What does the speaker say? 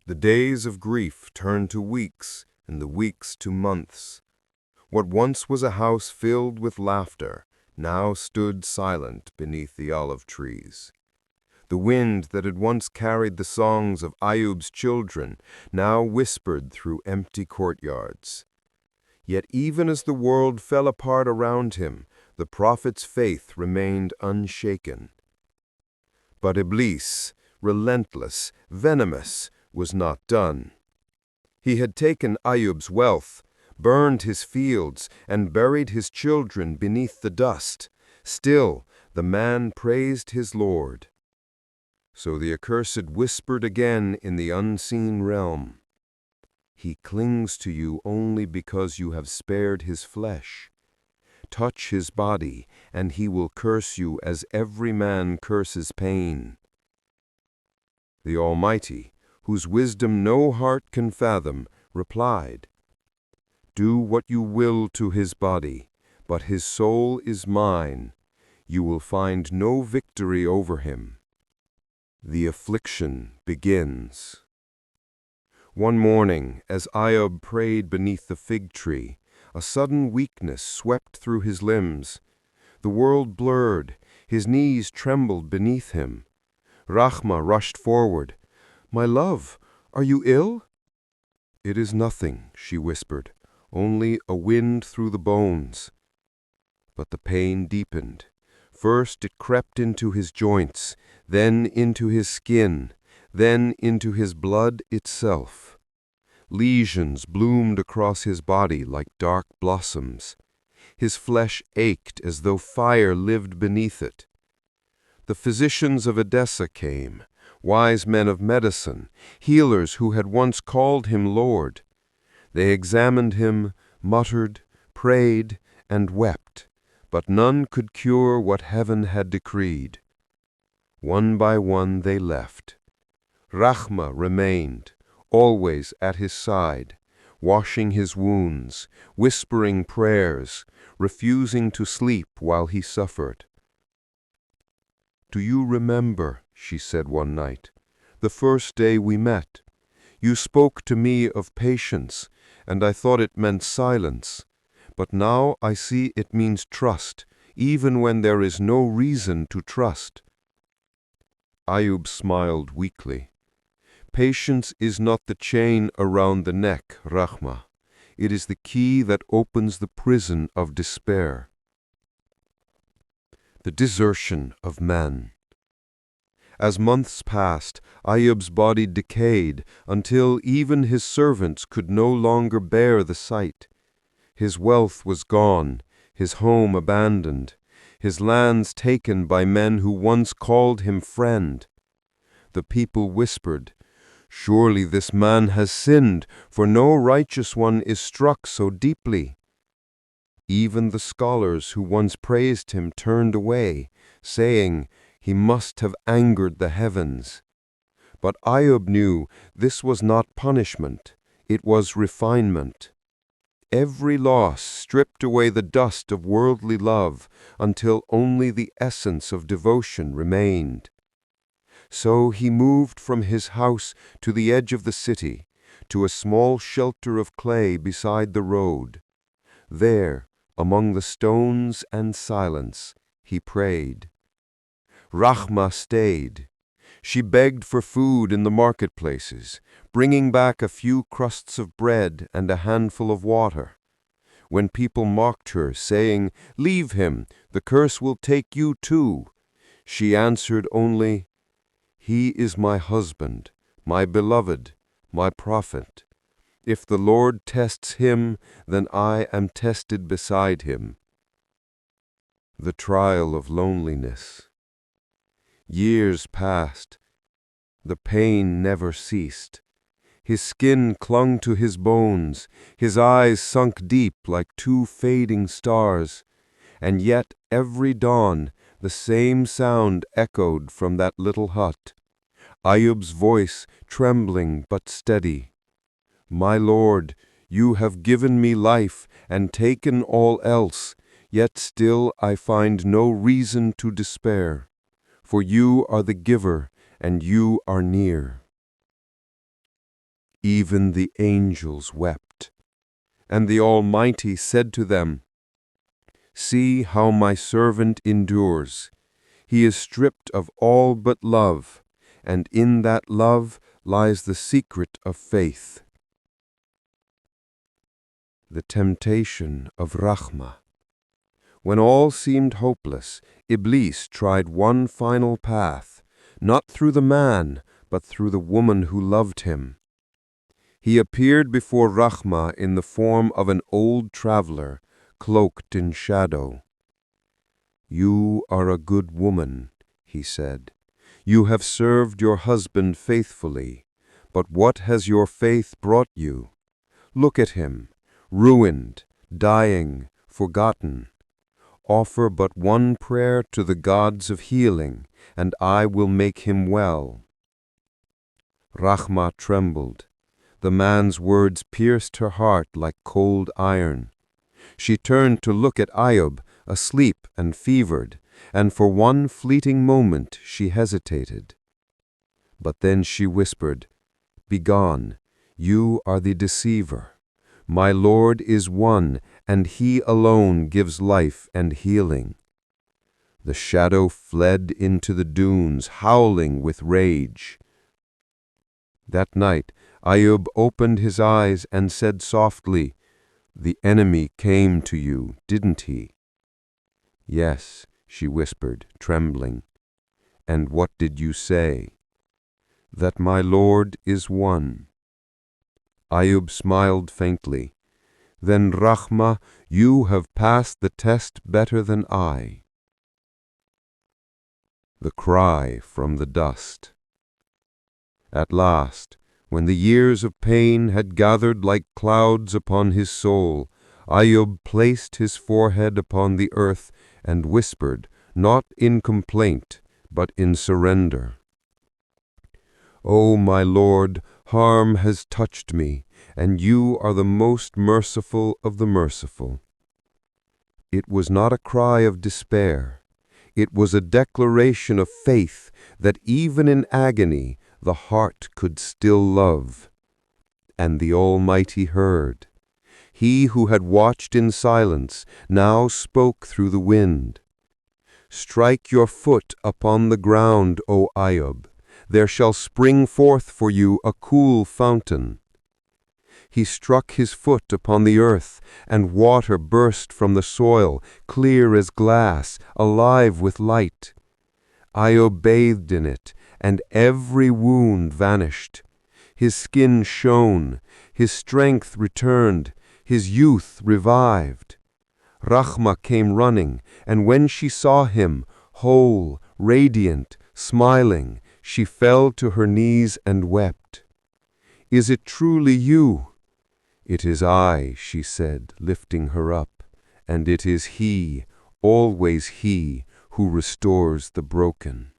The days of grief turned to weeks, and the weeks to months. What once was a house filled with laughter now stood silent beneath the olive trees. The wind that had once carried the songs of Ayyub's children now whispered through empty courtyards. Yet even as the world fell apart around him, the prophet's faith remained unshaken. But Iblis, relentless, venomous, was not done. He had taken Ayyub's wealth, burned his fields, and buried his children beneath the dust. Still, the man praised his Lord. So the accursed whispered again in the unseen realm, "He clings to you only because you have spared his flesh. Touch his body, and he will curse you as every man curses pain." The Almighty, whose wisdom no heart can fathom, replied, "Do what you will to his body, but his soul is mine. You will find no victory over him." The affliction begins. One morning, as Ayyub prayed beneath the fig tree, a sudden weakness swept through his limbs. The world blurred, his knees trembled beneath him. Rahmah rushed forward. "My love, are you ill?" "It is nothing," she whispered, "only a wind through the bones." But the pain deepened. First it crept into his joints, then into his skin, then into his blood itself. Lesions bloomed across his body like dark blossoms. His flesh ached as though fire lived beneath it. The physicians of Edessa came, wise men of medicine, healers who had once called him Lord. They examined him, muttered, prayed, and wept, but none could cure what heaven had decreed. One by one they left. Rahmah remained, always at his side, washing his wounds, whispering prayers, refusing to sleep while he suffered. "Do you remember," she said one night, "the first day we met? You spoke to me of patience, and I thought it meant silence. But now I see it means trust, even when there is no reason to trust." Ayyub smiled weakly. "Patience is not the chain around the neck, Rahmah. It is the key that opens the prison of despair." The desertion of man. As months passed, Ayyub's body decayed until even his servants could no longer bear the sight. His wealth was gone, his home abandoned, his lands taken by men who once called him friend. The people whispered, "Surely this man has sinned, for no righteous one is struck so deeply." Even the scholars who once praised him turned away, saying, "He must have angered the heavens." But Ayyub knew this was not punishment, it was refinement. Every loss stripped away the dust of worldly love until only the essence of devotion remained. So he moved from his house to the edge of the city, to a small shelter of clay beside the road. There, among the stones and silence, he prayed. Rahmah stayed. She begged for food in the marketplaces, bringing back a few crusts of bread and a handful of water. When people mocked her, saying, "Leave him, the curse will take you too," she answered only, "He is my husband, my beloved, my prophet. If the Lord tests him, then I am tested beside him." The trial of loneliness. Years passed. The pain never ceased. His skin clung to his bones, his eyes sunk deep like two fading stars, and yet every dawn the same sound echoed from that little hut. Ayyub's voice trembling but steady. "My Lord, you have given me life and taken all else, yet still I find no reason to despair. For you are the giver, and you are near." Even the angels wept. And the Almighty said to them, "See how my servant endures. He is stripped of all but love, and in that love lies the secret of faith." The temptation of Rahmah. When all seemed hopeless, Iblis tried one final path, not through the man, but through the woman who loved him. He appeared before Rahmah in the form of an old traveler, cloaked in shadow. "You are a good woman," he said. "You have served your husband faithfully, but what has your faith brought you? Look at him, ruined, dying, forgotten. Offer but one prayer to the gods of healing, and I will make him well." Rahmah trembled. The man's words pierced her heart like cold iron. She turned to look at Ayyub, asleep and fevered, and for one fleeting moment she hesitated. But then she whispered, "Begone, you are the deceiver. My Lord is one, and He alone gives life and healing." The shadow fled into the dunes, howling with rage. That night, Ayyub opened his eyes and said softly, "The enemy came to you, didn't he?" "Yes," she whispered, trembling. "And what did you say?" "That my Lord is one." Ayyub smiled faintly. "Then, Rahmah, you have passed the test better than I." The cry from the dust. At last, when the years of pain had gathered like clouds upon his soul, Ayyub placed his forehead upon the earth and whispered, not in complaint, but in surrender, "O my Lord, harm has touched me, and you are the most merciful of the merciful." It was not a cry of despair. It was a declaration of faith that even in agony the heart could still love. And the Almighty heard. He who had watched in silence now spoke through the wind. "Strike your foot upon the ground, O Ayyub. There shall spring forth for you a cool fountain." He struck his foot upon the earth, and water burst from the soil, clear as glass, alive with light. Ayyub bathed in it, and every wound vanished. His skin shone, his strength returned, his youth revived. Rahmah came running, and when she saw him, whole, radiant, smiling, she fell to her knees and wept. "Is it truly you?" "It is I," she said, lifting her up, "and it is He, always He, who restores the broken."